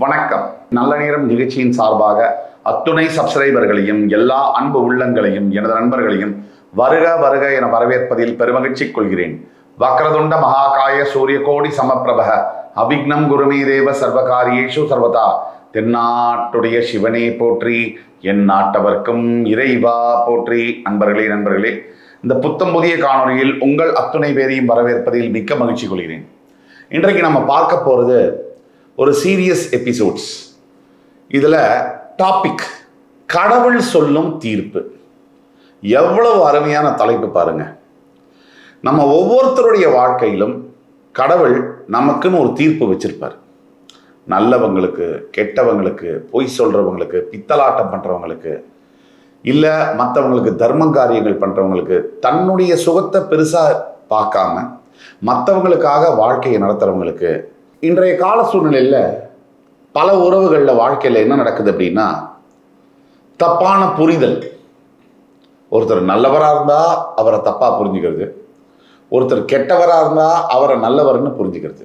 வணக்கம். நல்ல நேரம் நிகழ்ச்சியின் சார்பாக அத்துணை சப்ஸ்கிரைபர்களையும் எல்லா அன்பு உள்ளங்களையும் எனது நண்பர்களையும் வருக வருக என வரவேற்பதில் பெருமகிழ்ச்சி கொள்கிறேன். வக்ரதுண்ட மகாகாய சூரிய கோடி சமப்பிரப அவிக்னம் குருமே தேவ சர்வகாரியேஷு சர்வதா. தென்னாட்டுடைய சிவனே போற்றி, என் நாட்டவர்க்கும் இறைவா போற்றி. நண்பர்களே, இந்த புத்தம் புதிய காணொலியில் உங்கள் அத்துணை பேரையும் வரவேற்பதில் மிக்க மகிழ்ச்சி கொள்கிறேன். இன்றைக்கு நம்ம பார்க்க போகிறது ஒரு சீரியஸ் எபிசோட்ஸ். இதில் டாபிக் கடவுள் சொல்லும் தீர்ப்பு. எவ்வளவு அருமையான தலைப்பு பாருங்க. நம்ம ஒவ்வொருத்தருடைய வாழ்க்கையிலும் கடவுள் நமக்குன்னு ஒரு தீர்ப்பு வச்சிருப்பார். நல்லவங்களுக்கு, கெட்டவங்களுக்கு, பொய் சொல்றவங்களுக்கு, பித்தலாட்டம் பண்றவங்களுக்கு, இல்லை மற்றவங்களுக்கு தர்ம காரியங்கள் பண்றவங்களுக்கு, தன்னுடைய சுகத்தை பெருசா பார்க்காம மற்றவங்களுக்காக வாழ்க்கையை நடத்துறவங்களுக்கு. இன்றைய கால சூழ்நிலையில் பல உறவுகளில் வாழ்க்கையில் என்ன நடக்குது அப்படின்னா, தப்பான புரிதல். ஒருத்தர் நல்லவராக இருந்தால் அவரை தப்பாக புரிஞ்சுக்கிறது, ஒருத்தர் கெட்டவராக இருந்தால் அவரை நல்லவர்னு புரிஞ்சுக்கிறது.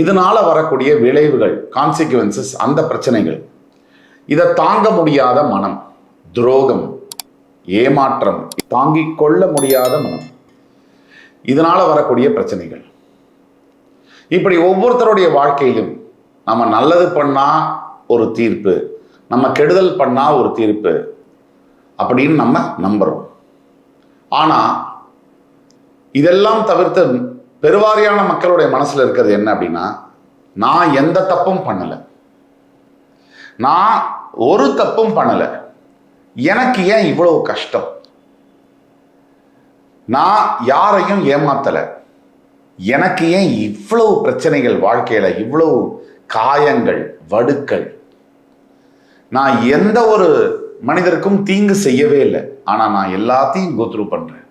இதனால வரக்கூடிய விளைவுகள், கான்சிக்வன்சஸ், அந்த பிரச்சனைகள், இதை தாங்க முடியாத மனம், துரோகம், ஏமாற்றம், தாங்கிக் கொள்ள முடியாத மனம், இதனால வரக்கூடிய பிரச்சனைகள். இப்படி ஒவ்வொருத்தருடைய வாழ்க்கையிலும் நம்ம நல்லது பண்ணா ஒரு தீர்ப்பு, நம்ம கெடுதல் பண்ணா ஒரு தீர்ப்பு அப்படின்னு நம்ம நம்புறோம். ஆனா இதெல்லாம் தவிர்த்து பெருவாரியான மக்களுடைய மனசுல இருக்கிறது என்ன அப்படின்னா, நான் எந்த தப்பும் பண்ணல, நான் ஒரு தப்பும் பண்ணல, எனக்கு ஏன் இவ்வளவு கஷ்டம், நான் யாரையும் ஏமாத்தல, எனக்கு ஏன் இவ்வளவு பிரச்சனைகள் வாழ்க்கையில, இவ்வளவு காயங்கள், வடுக்கள், நான் எந்த ஒரு மனிதருக்கும் தீங்கு செய்யவே இல்லை, ஆனா நான் எல்லாத்தையும் கோத்ரூ பண்றேன்,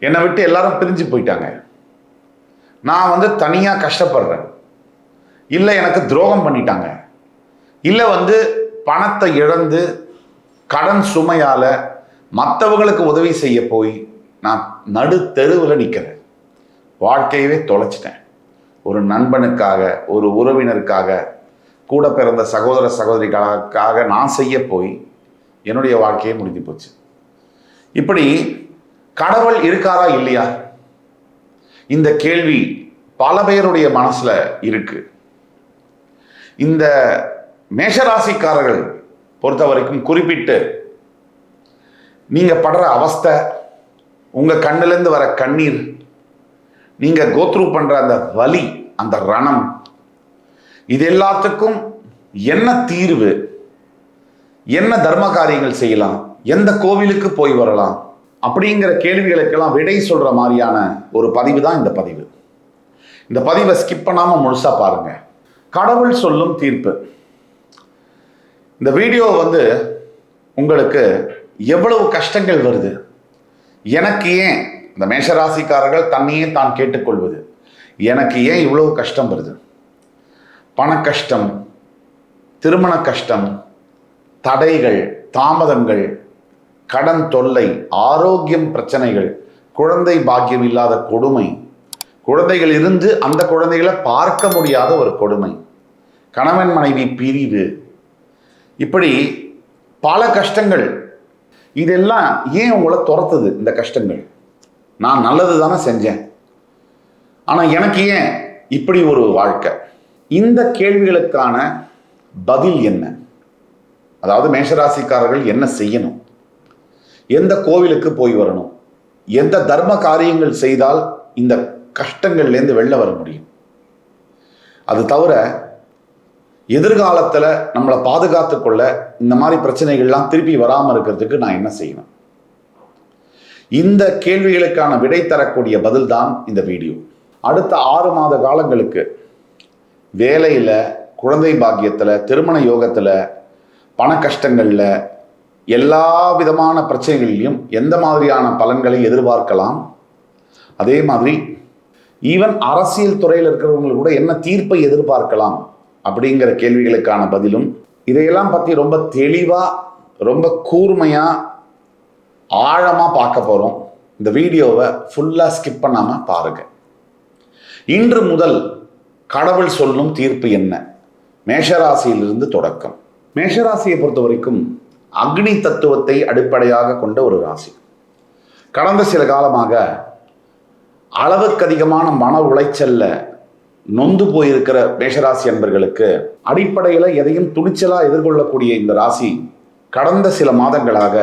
என்னை விட்டு எல்லாரும் பிரிஞ்சு போயிட்டாங்க, நான் தனியா கஷ்டப்படுறேன், இல்லை எனக்கு துரோகம் பண்ணிட்டாங்க, இல்லை பணத்தை இழந்து கடன் சுமையால மற்றவங்களுக்கு உதவி செய்ய போய் நான் நடு தெருவில் நிற்கிறேன், வாழ்க்கையவே தொலைச்சிட்டேன், ஒரு நண்பனுக்காக, ஒரு உறவினருக்காக, கூட பிறந்த சகோதர சகோதரிக்காக நான் செய்ய போய் என்னுடைய வாழ்க்கையே முடிஞ்சு போச்சு. இப்படி கடவுள் இருக்காரா இல்லையா, இந்த கேள்வி பல பேருடைய மனசுல இருக்கு. இந்த மேஷராசிக்காரர்கள் பொறுத்த வரைக்கும் குறிப்பிட்டு நீங்க படுற அவஸ்தை, உங்க கண்ணிலிருந்து வர கண்ணீர், நீங்க கோத்ரூ பண்ற அந்த வலி, அந்த ரணம், இது எல்லாத்துக்கும் என்ன தீர்வு, என்ன தர்ம காரியங்கள் செய்யலாம், எந்த கோவிலுக்கு போய் வரலாம் அப்படிங்கிற கேள்விகளுக்கெல்லாம் விடை சொல்ற மாதிரியான ஒரு பதிவு தான் இந்த பதிவு. இந்த பதிவை ஸ்கிப் பண்ணாம முழுசா பாருங்க. கடவுள் சொல்லும் தீர்ப்பு. இந்த வீடியோ உங்களுக்கு எவ்வளவு கஷ்டங்கள் வருது, எனக்கு ஏன், இந்த மேஷராசிக்காரர்கள் தன்னையே தான் கேட்டுக்கொள்வது, எனக்கு ஏன் இவ்வளவு கஷ்டம் வருது, பண கஷ்டம், திருமண கஷ்டம், தடைகள், தாமதங்கள், கடன் தொல்லை, ஆரோக்கியம் பிரச்சனைகள், குழந்தை பாக்கியம் இல்லாத கொடுமை, குழந்தைகள் இருந்து அந்த குழந்தைகளை பார்க்க முடியாத ஒரு கொடுமை, கணவன் மனைவி பிரிவு, இப்படி பல கஷ்டங்கள். இதெல்லாம் ஏன் உங்களை துரத்துது? இந்த கஷ்டங்கள், நான் நல்லது தானே செஞ்சேன், ஆனா எனக்கு ஏன் இப்படி ஒரு வாழ்க்கை? இந்த கேள்விகளுக்கான பதில் என்ன? அதாவது மேஷராசிக்காரர்கள் என்ன செய்யணும், எந்த கோவிலுக்கு போய் வரணும், எந்த தர்ம காரியங்கள் செய்தால் இந்த கஷ்டங்கள்லேருந்து வெளில வர முடியும், அது தவிர எதிர்காலத்தில் நம்மளை பாதுகாத்து கொள்ள இந்த மாதிரி பிரச்சனைகள்லாம் திருப்பி வராமல் இருக்கிறதுக்கு நான் என்ன செய்யணும்? இந்த கேள்விகளுக்கான விடை தரக்கூடிய பதில் தான் இந்த வீடியோ. அடுத்த 6 மாத காலங்களுக்கு வேலையில், குழந்தை பாக்கியத்தில், திருமண யோகத்தில், பண கஷ்டங்களில், எல்லா விதமான பிரச்சனைகளிலும் எந்த மாதிரியான பலன்களை எதிர்பார்க்கலாம், அதே மாதிரி ஈவன் அரசியல் துறையில் இருக்கிறவங்களுக்கு கூட என்ன தீர்ப்பை எதிர்பார்க்கலாம் அப்படிங்கிற கேள்விகளுக்கான பதிலும், இதையெல்லாம் பற்றி ரொம்ப தெளிவாக, ரொம்ப கூர்மையாக, ஆழமாக பார்க்க போகிறோம். இந்த வீடியோவை ஃபுல்லாக ஸ்கிப் பண்ணாமல் பாருங்கள். இன்று முதல் கடவுள் சொல்லும் தீர்ப்பு என்ன? மேஷராசியிலிருந்து தொடக்கம். மேஷராசியை பொறுத்த வரைக்கும் அக்னி தத்துவத்தை அடிப்படையாக கொண்ட ஒரு ராசி. கடந்த சில காலமாக அளவுக்கு அதிகமான மன உளைச்சல்ல நொந்து போயிருக்கிற மேஷராசி அன்பர்களுக்கு அடிப்படையில் எதையும் துணிச்சலா எதிர்கொள்ளக்கூடிய இந்த ராசி கடந்த சில மாதங்களாக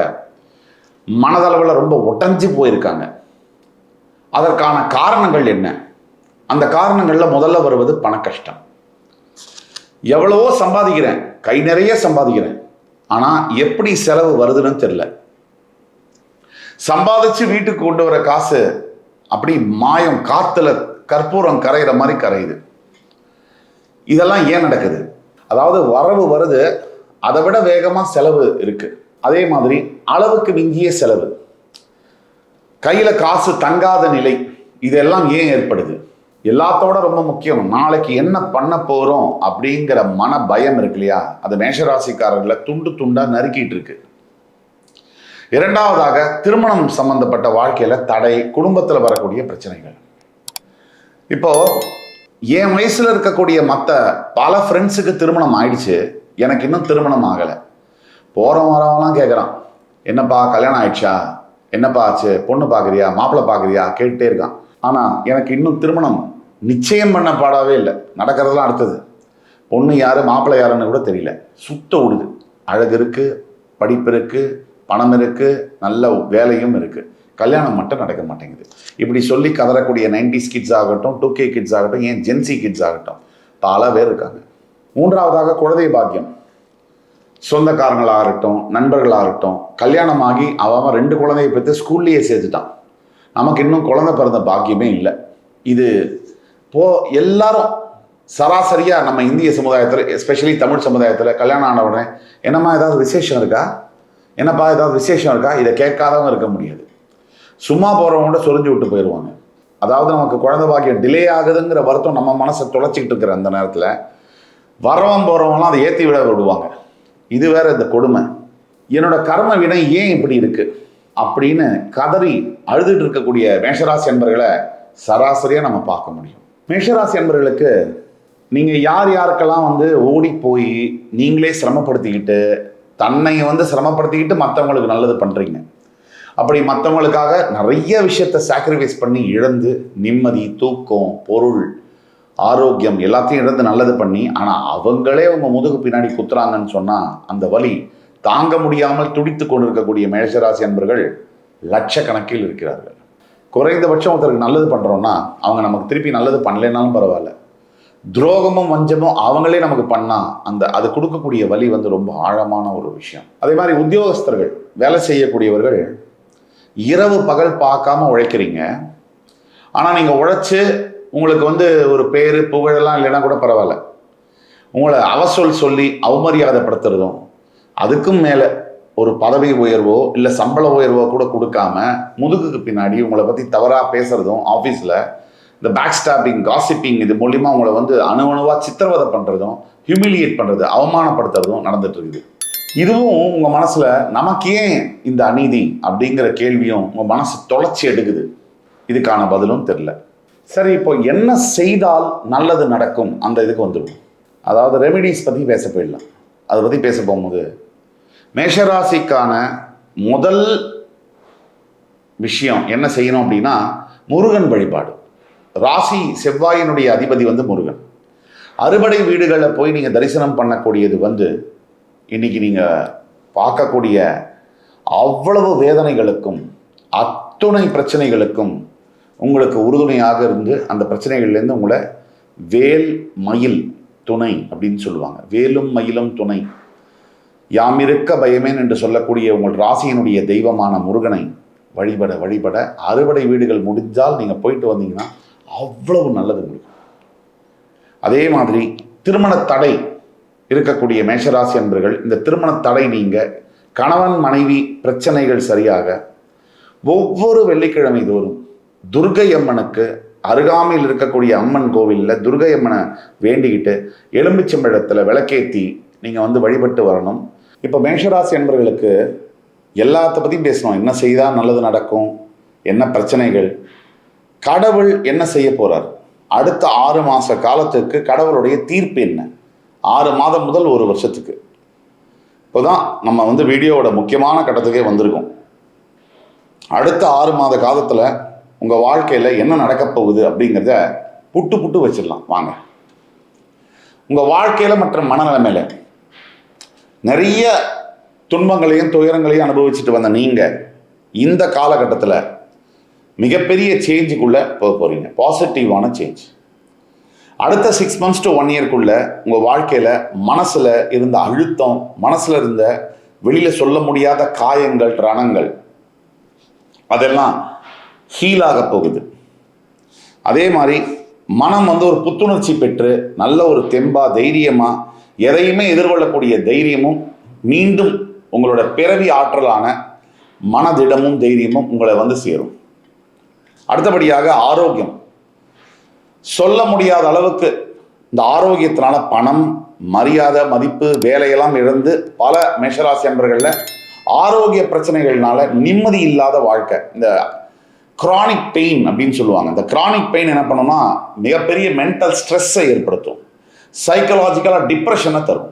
மனதளவில் ரொம்ப உடைஞ்சு போயிருக்காங்க. அதற்கான காரணங்கள் என்ன? அந்த காரணங்கள்ல முதல்ல வருவது பண கஷ்டம். எவ்வளவோ சம்பாதிக்கிறேன், கை நிறைய சம்பாதிக்கிறேன், ஆனா எப்படி செலவு வருதுன்னு தெரியல. சம்பாதிச்சு வீட்டுக்கு கொண்டு வர காசு அப்படி மாயம், காத்துல கற்பூரம் கரைகிற மாதிரி கரையுது. இதெல்லாம் ஏன் நடக்குது? அதாவது வரவு வருது, அதை விட வேகமா செலவு இருக்கு. அதே மாதிரி அளவுக்கு மிஞ்சிய செலவு, கையில காசு தங்காத நிலை, இதெல்லாம் ஏன் ஏற்படுது? எல்லாத்தோட ரொம்ப முக்கியம், நாளைக்கு என்ன பண்ண போறோம் அப்படிங்கிற மன பயம் இருக்கு இல்லையா? அது மேஷராசிக்காரர்களை துண்டு துண்டா நறுக்கிட்டு இருக்கு. இரண்டாவதாக திருமணம் சம்பந்தப்பட்ட வாழ்க்கையில தடை, குடும்பத்துல வரக்கூடிய பிரச்சனைகள். இப்போ என் வயசுல இருக்கக்கூடிய மற்ற பல ஃப்ரெண்ட்ஸுக்கு திருமணம் ஆயிடுச்சு, எனக்கு இன்னும் திருமணம் ஆகலை. வரவெல்லாம் கேட்குறான், என்னப்பா கல்யாணம் ஆயிடுச்சா, என்னப்பா ஆச்சு, பொண்ணு பார்க்குறியா, மாப்பிள்ளை பார்க்குறியா கேட்டுட்டே இருக்கான். ஆனால் எனக்கு இன்னும் திருமணம் நிச்சயம் பண்ண பாடாவே இல்லை. நடக்கிறதெல்லாம் அடுத்தது. பொண்ணு யாரு மாப்பிள்ளை யாருன்னு கூட தெரியல. சுத்த விடுது. அழகு இருக்கு, படிப்பு இருக்கு, பணம் இருக்கு, நல்ல வேலையும் இருக்கு, கல்யாணம் மட்டும் நடக்க மாட்டேங்குது. இப்படி சொல்லி கதறக்கூடிய 90s கிட்ஸ் ஆகட்டும், 2K கிட்ஸ் ஆகட்டும், ஏன் ஜென்சி கிட்ஸ் ஆகட்டும், பல பேர் இருக்காங்க. மூன்றாவதாக குழந்தை பாக்கியம். சொந்தக்காரங்களாகட்டும், நண்பர்களாகட்டும், கல்யாணமாகி அவன் 2 குழந்தையை பெற்று ஸ்கூல்லையே சேர்த்துட்டான். நமக்கு இன்னும் குழந்தை பிறந்த பாக்கியமே இல்லை. இது எல்லாரும் சராசரியாக நம்ம இந்திய சமுதாயத்தில், எஸ்பெஷலி தமிழ் சமுதாயத்தில் கல்யாணம் ஆன உடனே என்னம்மா ஏதாவது விசேஷம் இருக்கா, என்னப்பா ஏதாவது விசேஷம் இருக்கா, இதை கேட்காதவங்க இருக்க முடியாது. சும்மா போகிறவங்க சொரிஞ்சு விட்டு போயிடுவாங்க. அதாவது நமக்கு குழந்தை பாக்கியம் டிலே ஆகுதுங்கிற வருத்தம் நம்ம மனசை தொலைச்சிக்கிட்டு இருக்கிற அந்த நேரத்தில் வரவன் போகிறவங்களாம் அதை ஏற்றி விட விடுவாங்க. இது வேற இந்த கொடுமை. என்னோட கர்ம வினை ஏன் இப்படி இருக்கு அப்படின்னு கதறி அழுதுட்டு இருக்கக்கூடிய மேஷராசி அன்பர்களை சராசரியாக நம்ம பார்க்க முடியும். மேஷராசி அன்பர்களுக்கு நீங்கள் யார் யாருக்கெல்லாம் ஓடி போய் நீங்களே சிரமப்படுத்திக்கிட்டு, தன்னை சிரமப்படுத்திக்கிட்டு மற்றவங்களுக்கு நல்லது பண்ணுறீங்க, அப்படி மற்றவங்களுக்காக நிறைய விஷயத்தை சாக்ரிஃபைஸ் பண்ணி இழந்து நிம்மதி, தூக்கம், பொருள், ஆரோக்கியம் எல்லாத்தையும் இழந்து நல்லது பண்ணி, ஆனால் அவங்களே அவங்க முதுகு பின்னாடி குத்துறாங்கன்னு சொன்னால் அந்த வலி தாங்க முடியாமல் துடித்து கொண்டு இருக்கக்கூடிய மேஷராசி அன்பர்கள் லட்சக்கணக்கில் இருக்கிறார்கள். குறைந்தபட்சம் ஒருத்தருக்கு நல்லது பண்ணுறோன்னா அவங்க நமக்கு திருப்பி நல்லது பண்ணலைனாலும் பரவாயில்ல, துரோகமும் வஞ்சமும் அவங்களே நமக்கு பண்ணால் அது கொடுக்கக்கூடிய வலி ரொம்ப ஆழமான ஒரு விஷயம். அதே மாதிரி உத்தியோகஸ்தர்கள், வேலை செய்யக்கூடியவர்கள் இரவு பகல் பார்க்காம உழைக்கிறீங்க. ஆனால் நீங்கள் உழைச்சி உங்களுக்கு ஒரு பேர் புகழெல்லாம் இல்லைன்னா கூட பரவாயில்ல, உங்களை அவசொல் சொல்லி அவமரியாதைப்படுத்துறதும், அதுக்கும் மேலே ஒரு பதவி உயர்வோ இல்லை சம்பள உயர்வோ கூட கொடுக்காம முதுகுக்கு பின்னாடி உங்களை பற்றி தவறாக பேசுறதும், ஆஃபீஸில் இந்த பேக் ஸ்டாப்பிங், காசிப்பிங், இது மூலிமா உங்களை அணுவணுவாக சித்திரவதை பண்ணுறதும், ஹியூமிலியேட் பண்ணுறது, அவமானப்படுத்துறதும் நடந்துட்டு இருக்குது. இதுவும் உங்கள் மனசில் நமக்கு ஏன் இந்த அநீதி அப்படிங்கிற கேள்வியும் உங்கள் மனசு தொலைச்சி எடுக்குது. இதுக்கான பதிலும் தெரில. சரி, இப்போ என்ன செய்தால் நல்லது நடக்கும் அந்த இதுக்கு வந்துடும். அதாவது ரெமிடிஸ் பற்றி பேச போயிடலாம். அதை பற்றி பேச போகும்போது மேஷராசிக்கான முதல் விஷயம் என்ன செய்யணும் அப்படின்னா முருகன் வழிபாடு. ராசி செவ்வாயினுடைய அதிபதி முருகன். அறுபடை வீடுகளில் போய் நீங்கள் தரிசனம் பண்ணக்கூடியது இன்னைக்கு நீங்கள் பார்க்கக்கூடிய அவ்வளவு வேதனைகளுக்கும் அத்துணை பிரச்சனைகளுக்கும் உங்களுக்கு உறுதுணையாக இருந்து அந்த பிரச்சனைகள்லேருந்து உங்களை வேல் மயில் துணை அப்படின்னு சொல்லுவாங்க. வேலும் மயிலும் துணை, யாமிருக்க பயமேன் என்று சொல்லக்கூடிய உங்கள் ராசியினுடைய தெய்வமான முருகனை வழிபட வழிபட அறுபடை வீடுகள் முடிஞ்சால் நீங்கள் போயிட்டு வந்தீங்கன்னா அவ்வளவு நல்லது உங்களுக்கு. அதே மாதிரி திருமண தடை இருக்கக்கூடிய மேஷராசி அன்பர்கள், இந்த திருமண தடை நீங்க கணவன் மனைவி பிரச்சனைகள் சரியாக ஒவ்வொரு வெள்ளிக்கிழமை தோறும் துர்கை அம்மனுக்கு அருகாமையில் இருக்கக்கூடிய அம்மன் கோவிலில் துர்கை அம்மனை வேண்டிக்கிட்டு எலும்பிச்சம்பழத்தில் விளக்கேற்றி நீங்கள் வழிபட்டு வரணும். இப்போ மேஷராசி அன்பர்களுக்கு எல்லாத்த பற்றியும் பேசணும். என்ன செய்தால் நல்லது நடக்கும், என்ன பிரச்சனைகள், கடவுள் என்ன செய்ய போகிறார், அடுத்த 6 மாத காலத்துக்கு கடவுளுடைய தீர்ப்பு என்ன, 6 மாதம் முதல் 1 வருஷத்துக்கு. இப்போதான் நம்ம வீடியோவோட முக்கியமான கட்டத்துக்கே வந்திருக்கோம். அடுத்த 6 மாத காலத்தில் உங்கள் வாழ்க்கையில் என்ன நடக்கப் போகுது அப்படிங்கிறத புட்டு வச்சிடலாம் வாங்க. உங்கள் வாழ்க்கையில் மற்றும் மனநிலைமையில் நிறைய துன்பங்களையும் துயரங்களையும் அனுபவிச்சுட்டு வந்த நீங்கள் இந்த காலகட்டத்தில் மிகப்பெரிய சேஞ்சுக்குள்ளே போக போகிறீங்க. பாசிட்டிவான சேஞ்ச். அடுத்த 6 months to 1 yearக்குள்ள உங்கள் வாழ்க்கையில் மனசில் இருந்த அழுத்தம், மனசில் இருந்த வெளியில் சொல்ல முடியாத காயங்கள், ரணங்கள் அதெல்லாம் ஹீல் ஆக போகுது. அதே மாதிரி மனம் ஒரு புத்துணர்ச்சி பெற்று நல்ல ஒரு தெம்பா தைரியமாக எதையுமே எதிர்கொள்ளக்கூடிய தைரியமும், மீண்டும் உங்களோட பிறவி ஆற்றலான மனதிடமும் தைரியமும் உங்களை சேரும். அடுத்தபடியாக ஆரோக்கியம். சொல்ல முடியாத அளவுக்கு இந்த ஆரோக்கியத்தினால பணம், மரியாதை, மதிப்பு, வேலையெல்லாம் இழந்து பல மேஷராசி அன்பர்களில் ஆரோக்கிய பிரச்சனைகள்னால நிம்மதி இல்லாத வாழ்க்கை, இந்த கிரானிக் பெயின் அப்படின்னு சொல்லுவாங்க. இந்த கிரானிக் பெயின் என்ன பண்ணும்னா மிகப்பெரிய மென்டல் ஸ்ட்ரெஸ்ஸை ஏற்படுத்தும், சைக்கலாஜிக்கலாக டிப்ரெஷனை தரும்.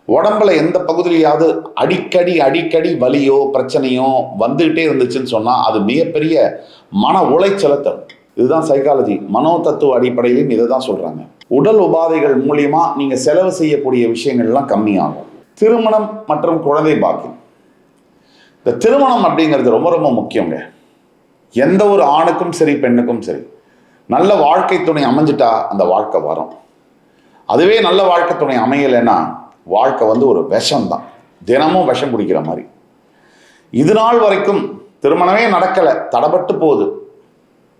உடம்புல எந்த பகுதியிலையாவது அடிக்கடி வலியோ பிரச்சனையோ வந்துகிட்டே இருந்துச்சுன்னு சொன்னால் அது மிகப்பெரிய மன உளைச்சலை தரும். இதுதான் சைக்காலஜி, மனோ தத்துவ அடிப்படையிலும் இதை தான் சொல்கிறாங்க. உடல் உபாதைகள் மூலியமா நீங்கள் செலவு செய்யக்கூடிய விஷயங்கள்லாம் கம்மியாகும். திருமணம் மற்றும் குழந்தை பாக்கியம். இந்த திருமணம் அப்படிங்கிறது ரொம்ப ரொம்ப முக்கியங்க. எந்த ஒரு ஆணுக்கும் சரி பெண்ணுக்கும் சரி நல்ல வாழ்க்கை துணை அமைஞ்சிட்டா அந்த வாழ்க்கை வரும். அதுவே நல்ல வாழ்க்கை துணை அமையலைன்னா வாழ்க்கை ஒரு விஷம்தான், தினமும் விஷம் குடிக்கிற மாதிரி. இது நாள் வரைக்கும் திருமணமே நடக்கலை, தடைபட்டு போகுது.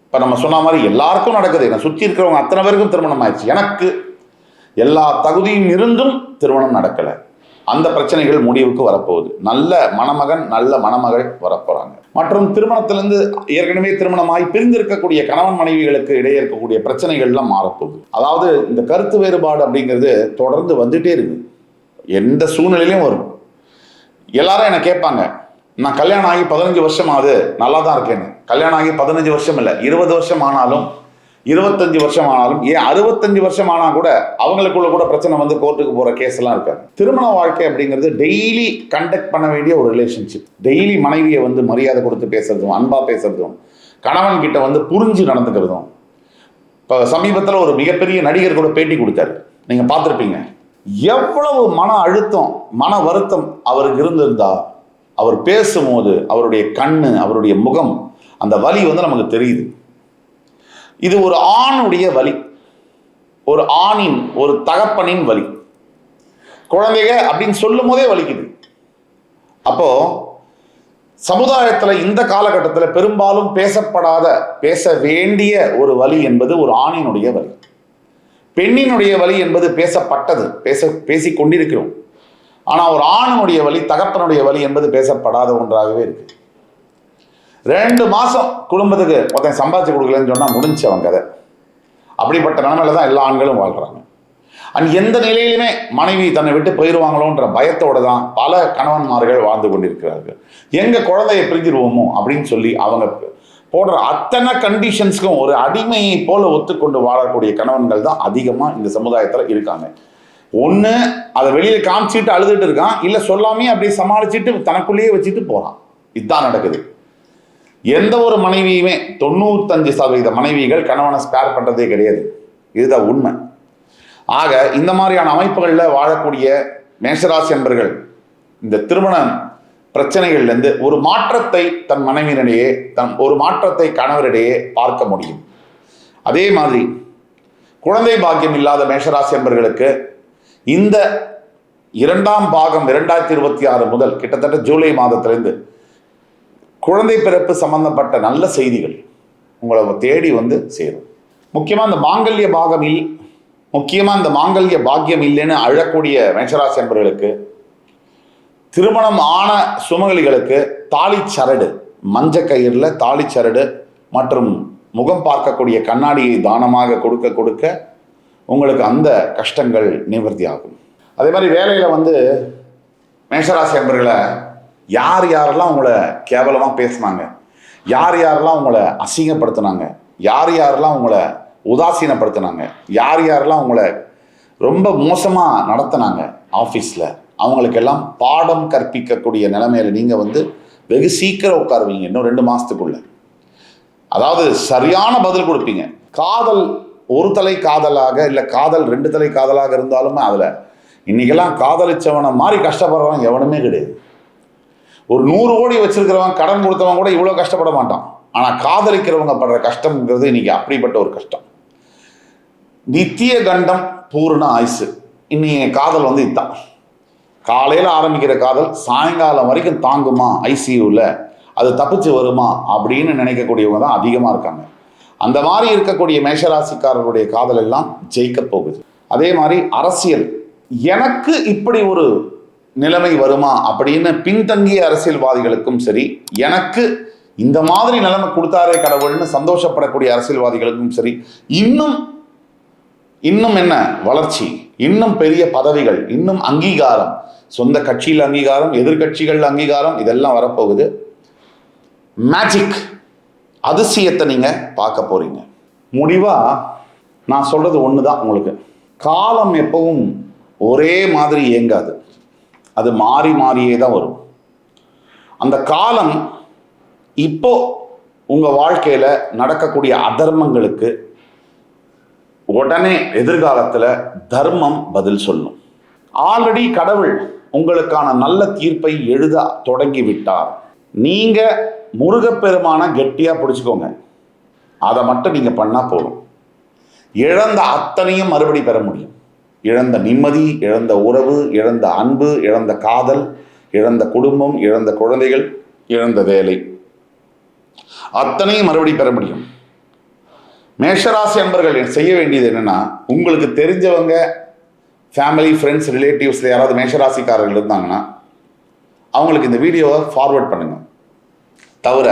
இப்போ நம்ம சொன்ன மாதிரி எல்லாருக்கும் நடக்குது. என்னை சுற்றி இருக்கிறவங்க அத்தனை பேருக்கும் திருமணம் ஆயிடுச்சு. எனக்கு எல்லா தகுதியும் இருந்தும் திருமணம் நடக்கலை. அந்த பிரச்சனைகள் முடிவுக்கு வரப்போகுது. நல்ல மணமகன், நல்ல மணமகள் வரப்போகிறாங்க. மற்றும் திருமணத்திலிருந்து ஏற்கனவே திருமணமாகி பிரிந்திருக்கக்கூடிய கணவன் மனைவிகளுக்கு இடையே இருக்கக்கூடிய பிரச்சனைகள்லாம் மாறப்போகுது. அதாவது இந்த கருத்து வேறுபாடு அப்படிங்கிறது தொடர்ந்து வந்துட்டே இருக்கு, எந்த சூழ்நிலையிலையும் வரும். எல்லாரும் என்னை கேட்பாங்க, நான் கல்யாணம் ஆகி 15 வருஷம் ஆகுது, நல்லா தான் இருக்கேன்னு. கல்யாணம் ஆகி 15 வருஷம் இல்லை, 20 வருஷம் ஆனாலும் 25 வருஷம் ஆனாலும், ஏன் 65 வருஷம் ஆனால் கூட அவங்களுக்குள்ள கூட பிரச்சனை கோர்ட்டுக்கு போகிற கேஸ் எல்லாம் இருக்காது. திருமண வாழ்க்கை அப்படிங்கிறது டெய்லி கண்டக்ட் பண்ண வேண்டிய ஒரு ரிலேஷன்ஷிப். டெய்லி மனைவியை மரியாதை கொடுத்து பேசுறதும், அன்பா பேசுறதும், கணவன் கிட்ட புரிஞ்சு நடந்துக்கிறதும். இப்போ சமீபத்தில் ஒரு மிகப்பெரிய நடிகர் கூட பேட்டி கொடுத்தாரு, நீங்க பார்த்துருப்பீங்க. எவ்வளவு மன அழுத்தம், மன வருத்தம் அவருக்கு இருந்திருந்தா அவர் பேசும்போது அவருடைய கண்ணு, அவருடைய முகம், அந்த வலி நமக்கு தெரியுது. இது ஒரு ஆணுடைய வலி, ஒரு ஆணின், ஒரு தகப்பனின் வலி. குழந்தைங்க அப்படின்னு சொல்லும் போதே வலிக்குது. அப்போ சமுதாயத்தில் இந்த காலகட்டத்தில் பெரும்பாலும் பேசப்படாத, பேச வேண்டிய ஒரு வலி என்பது ஒரு ஆணினுடைய வலி. பெண்ணினுடைய வலி என்பது பேசப்பட்டது, பேசிக் கொண்டிருக்கிறோம். ஆனால் ஒரு ஆணினுடைய வலி, தகப்பனுடைய வலி என்பது பேசப்படாத ஒன்றாகவே இருக்கு. 2 மாதம் குடும்பத்துக்கு ஒருத்தன் சம்பாதிச்சு கொடுக்கலன்னு சொன்னால் முடிஞ்சு அவன் கதை. அப்படிப்பட்ட நிலைமையில தான் எல்லா ஆண்களும் வாழ்கிறாங்க. எந்த நிலையிலுமே மனைவி தன்னை விட்டு போயிடுவாங்களோன்ற பயத்தோடு தான் பல கணவன்மார்கள் வாழ்ந்து கொண்டிருக்கிறார்கள். எங்கள் குழந்தையை பிரிஞ்சிருவோமோ அப்படின்னு சொல்லி அவங்க போடுற அத்தனை கண்டிஷன்ஸ்க்கும் ஒரு அடிமையை போல ஒத்துக்கொண்டு வாழக்கூடிய கணவன்கள் தான் அதிகமாக இந்த சமுதாயத்தில் இருக்காங்க. ஒன்று அதை வெளியில் காமிச்சிட்டு அழுதுட்டு இருக்கான், இல்லை சொல்லாமே அப்படியே சமாளிச்சுட்டு தனக்குள்ளேயே வச்சுட்டு போகிறான். இதுதான் நடக்குது. எந்த ஒரு மனைவியுமே 95% மனைவிகள் கணவனை ஸ்பேர் பண்ணுறதே கிடையாது. இதுதான் உண்மை. ஆக இந்த மாதிரியான அமைப்புகளில் வாழக்கூடிய மேஷராசி என்பர்கள் இந்த திருமண பிரச்சனைகள்லேருந்து ஒரு மாற்றத்தை தன் மனைவியினிடையே, ஒரு மாற்றத்தை கணவரிடையே பார்க்க முடியும். அதே மாதிரி குழந்தை பாக்கியம் இல்லாத மேஷராசி என்பர்களுக்கு இந்த 2ஆம் பாகம் 2026 முதல் கிட்டத்தட்ட ஜூலை மாதத்திலிருந்து குழந்தை பிறப்பு சம்பந்தப்பட்ட நல்ல செய்திகள் உங்களை தேடி சேரும். முக்கியமாக இந்த மாங்கல்ய பாக்கியம் இல்லைன்னு அழக்கூடிய மேஷராசி என்பவர்களுக்கு, திருமணம் ஆன சுமங்கலிகளுக்கு தாலிச்சரடு, மஞ்ச கயிறில் தாலிச்சரடு மற்றும் முகம் பார்க்கக்கூடிய கண்ணாடியை தானமாக கொடுக்க உங்களுக்கு அந்த கஷ்டங்கள் நிவர்த்தி ஆகும். அதே மாதிரி வேலையில் மேஷராசி என்பவர்களை யாரெல்லாம் உங்களை கேவலமாக பேசுனாங்க, யாரெல்லாம் உங்களை அசிங்கப்படுத்தினாங்க, யாரெல்லாம் உங்களை உதாசீனப்படுத்தினாங்க, யார் யாரெல்லாம் உங்களை ரொம்ப மோசமாக நடத்தினாங்க ஆஃபீஸில், அவங்களுக்கெல்லாம் பாடம் கற்பிக்கக்கூடிய நிலைமையில நீங்கள் வந்து வெகு சீக்கிரம் உட்காருவீங்க. இன்னும் 2 மாதத்துக்குள்ள. அதாவது சரியான பதில் கொடுப்பீங்க. காதல் ஒரு தலை காதலாக இல்லை காதல் 2 தலை காதலாக இருந்தாலுமே அதில் இன்னைக்கெல்லாம் காதலிச்சவனை மாதிரி கஷ்டப்படுறவன் எவனுமே கிடையாது. ஒரு 100 கோடி வச்சிருக்கிறவன் கடன் கொடுத்தவன் கூட இவ்வளோ கஷ்டப்பட மாட்டான். ஆனால் காதலிக்கிறவங்க படுற கஷ்டம்ங்கிறது இன்னைக்கு அப்படிப்பட்ட ஒரு கஷ்டம். நித்திய கண்டம் பூர்ண ஆயுசு. இன்னைக்கு காதல் வந்து இதுதான். காலையில் ஆரம்பிக்கிற காதல் சாயங்காலம் வரைக்கும் தாங்குமா ஐசியூவில், அது தப்பிச்சு வருமா அப்படின்னு நினைக்கக்கூடியவங்க தான் அதிகமாக இருக்காங்க. அந்த மாதிரி இருக்கக்கூடிய மேஷராசிக்காரர்களுடைய காதல் எல்லாம் ஜெயிக்க போகுது. அதே மாதிரி அரசியல், எனக்கு இப்படி ஒரு நிலைமை வருமா அப்படின்னு பின்தங்கிய அரசியல்வாதிகளுக்கும் சரி, எனக்கு இந்த மாதிரி நிலைமை கொடுத்தாரே கடவுள்னு சந்தோஷப்படக்கூடிய அரசியல்வாதிகளுக்கும் சரி, இன்னும் என்ன வளர்ச்சி, இன்னும் பெரிய பதவிகள், இன்னும் அங்கீகாரம், சொந்த கட்சியில் அங்கீகாரம், எதிர்கட்சிகள் அங்கீகாரம், இதெல்லாம் வரப்போகுது. மேஜிக், அதிசயத்தை நீங்க பார்க்க போறீங்க. முடிவா நான் சொல்றது ஒண்ணுதான் உங்களுக்கு. காலம் எப்பவும் ஒரே மாதிரி இயங்காது, அது மாறி மாறியே தான் வரும். அந்த காலம் இப்போ உங்க வாழ்க்கையில நடக்கக்கூடிய அதர்மங்களுக்கு உடனே எதிர்காலத்துல தர்மம் பதில் சொல்லும். ஆல்ரெடி கடவுள் உங்களுக்கான நல்ல தீர்ப்பை எழுத தொடங்கி விட்டார். நீங்க முருகப்பெருமான கெட்டியா பிடிச்சுக்கோங்க. அதை மட்டும் நீங்க பண்ணா போதும். இழந்த அத்தனையும் மறுபடி பெற முடியும். இழந்த நிம்மதி, இழந்த உறவு, இழந்த அன்பு, இழந்த காதல், இழந்த குடும்பம், இழந்த குழந்தைகள், இழந்த வேலை, அத்தனையும் மறுபடி பெற முடியும். மேஷராசி அன்பர்கள் செய்ய வேண்டியது என்னன்னா, உங்களுக்கு தெரிஞ்சவங்க, ஃபேமிலி, ஃப்ரெண்ட்ஸ், ரிலேட்டிவ்ஸ்ல யாராவது மேஷராசிக்காரர்கள் இருந்தாங்கன்னா அவங்களுக்கு இந்த வீடியோவை ஃபார்வர்ட் பண்ணுங்க. தவிர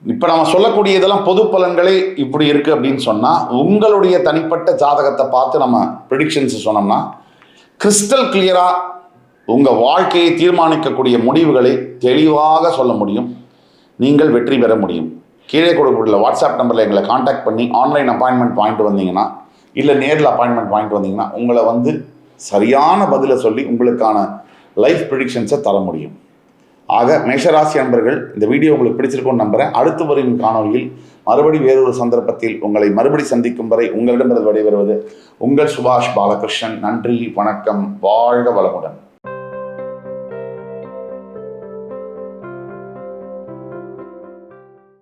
இப்போ நம்ம சொல்லக்கூடிய இதெல்லாம் பொது பலன்களே இப்படி இருக்கு அப்படின்னு சொன்னால், உங்களுடைய தனிப்பட்ட ஜாதகத்தை பார்த்து நம்ம ப்ரெடிக்ஷன்ஸ் சொன்னோம்னா கிறிஸ்டல் கிளியரா உங்கள் வாழ்க்கையை தீர்மானிக்கக்கூடிய முடிவுகளை தெளிவாக சொல்ல முடியும். நீங்கள் வெற்றி பெற முடியும். கீழே கொடுக்கக்கூடிய வாட்ஸ்அப் நம்பரில் எங்களை காண்டாக்ட் பண்ணி ஆன்லைன் அப்பாயின்மெண்ட் வாங்கிட்டு வந்தீங்கன்னா, இல்லை நேரில் அப்பாயின்மெண்ட் வாங்கிட்டு வந்தீங்கன்னா உங்களை வந்து சரியான பதிலை சொல்லி உங்களுக்கான லைஃப் ப்ரெடிக்ஷன்ஸை தர முடியும். ஆக மேஷராசி அன்பர்கள், இந்த வீடியோ உங்களுக்கு பிடிச்சிருக்கும்னு நம்புகிறேன். அடுத்து வரும் காணொலியில் மறுபடி வேறொரு சந்தர்ப்பத்தில் உங்களை மறுபடி சந்திக்கும் வரை உங்களிடமிருந்து விடைபெறுவது உங்கள் சுபாஷ் பாலகிருஷ்ணன். நன்றி, வணக்கம், வாழ்க வளமுடன்.